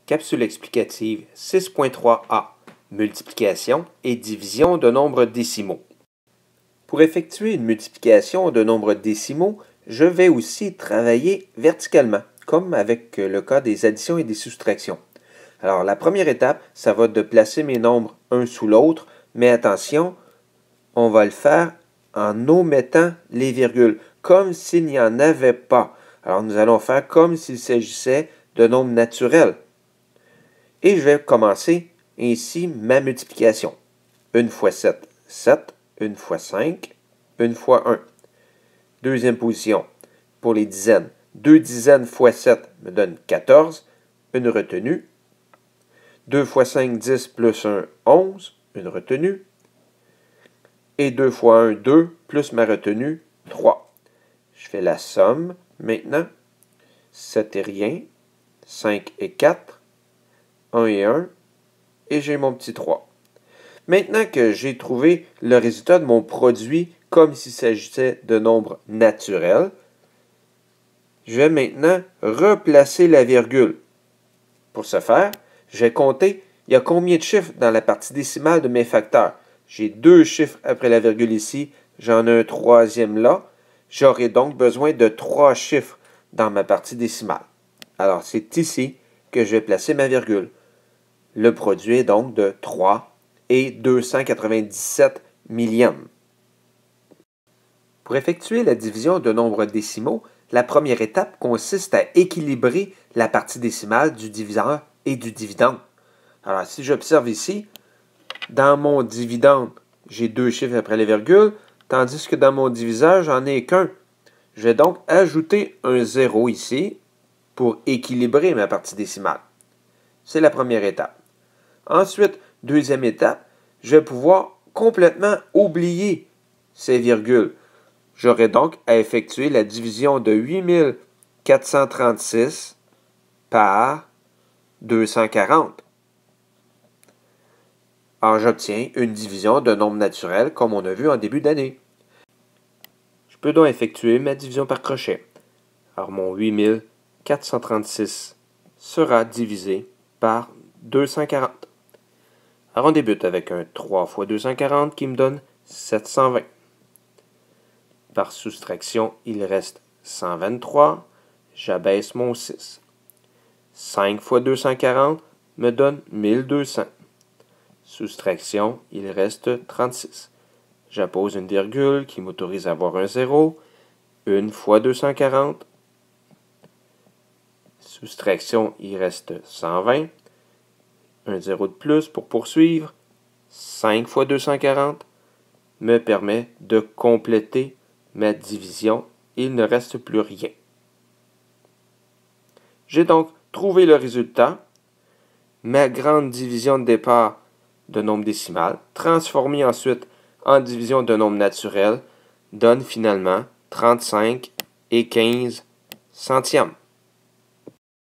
Capsule explicative 6.3a. Multiplication et division de nombres décimaux. Pour effectuer une multiplication de nombres décimaux, je vais aussi travailler verticalement, comme avec le cas des additions et des soustractions. Alors, la première étape, ça va de placer mes nombres un sous l'autre, mais attention, on va le faire en omettant les virgules, comme s'il n'y en avait pas. Alors, nous allons faire comme s'il s'agissait de nombres naturels. Et je vais commencer ainsi ma multiplication. 1 fois 7, 7. 1 fois 5, 1 fois 1. Deuxième position, pour les dizaines. 2 dizaines fois 7 me donne 14, une retenue. 2 fois 5, 10 plus 1, 11, une retenue. Et 2 fois 1, 2, plus ma retenue, 3. Je fais la somme maintenant. 7 et rien, 5 et 4, 1 et 1, et j'ai mon petit 3. Maintenant que j'ai trouvé le résultat de mon produit comme s'il s'agissait de nombres naturels, je vais maintenant replacer la virgule. Pour ce faire, je vais compter il y a combien de chiffres dans la partie décimale de mes facteurs. J'ai 2 chiffres après la virgule ici, j'en ai un troisième là. J'aurai donc besoin de 3 chiffres dans ma partie décimale. Alors, c'est ici que je vais placer ma virgule. Le produit est donc de 3 et 297 millièmes. Pour effectuer la division de nombres décimaux, la première étape consiste à équilibrer la partie décimale du diviseur et du dividende. Alors, si j'observe ici, dans mon dividende, j'ai 2 chiffres après les virgules, tandis que dans mon diviseur, j'en ai qu'un. Je vais donc ajouter un 0 ici pour équilibrer ma partie décimale. C'est la première étape. Ensuite, deuxième étape, je vais pouvoir complètement oublier ces virgules. J'aurai donc à effectuer la division de 8436 par 240. Alors, j'obtiens une division de nombre naturel comme on a vu en début d'année. Je peux donc effectuer ma division par crochet. Alors, mon 8436 sera divisé par 240. Alors, on débute avec un 3 fois 240 qui me donne 720. Par soustraction, il reste 123. J'abaisse mon 6. 5 fois 240 me donne 1200. Soustraction, il reste 36. J'appose une virgule qui m'autorise à avoir un 0. 1 fois 240. Soustraction, il reste 120. Un 0 de plus pour poursuivre. 5 fois 240 me permet de compléter ma division. Il ne reste plus rien. J'ai donc trouvé le résultat. Ma grande division de départ de nombre décimal, transformée ensuite en division de nombre naturel, donne finalement 35 et 15 centièmes.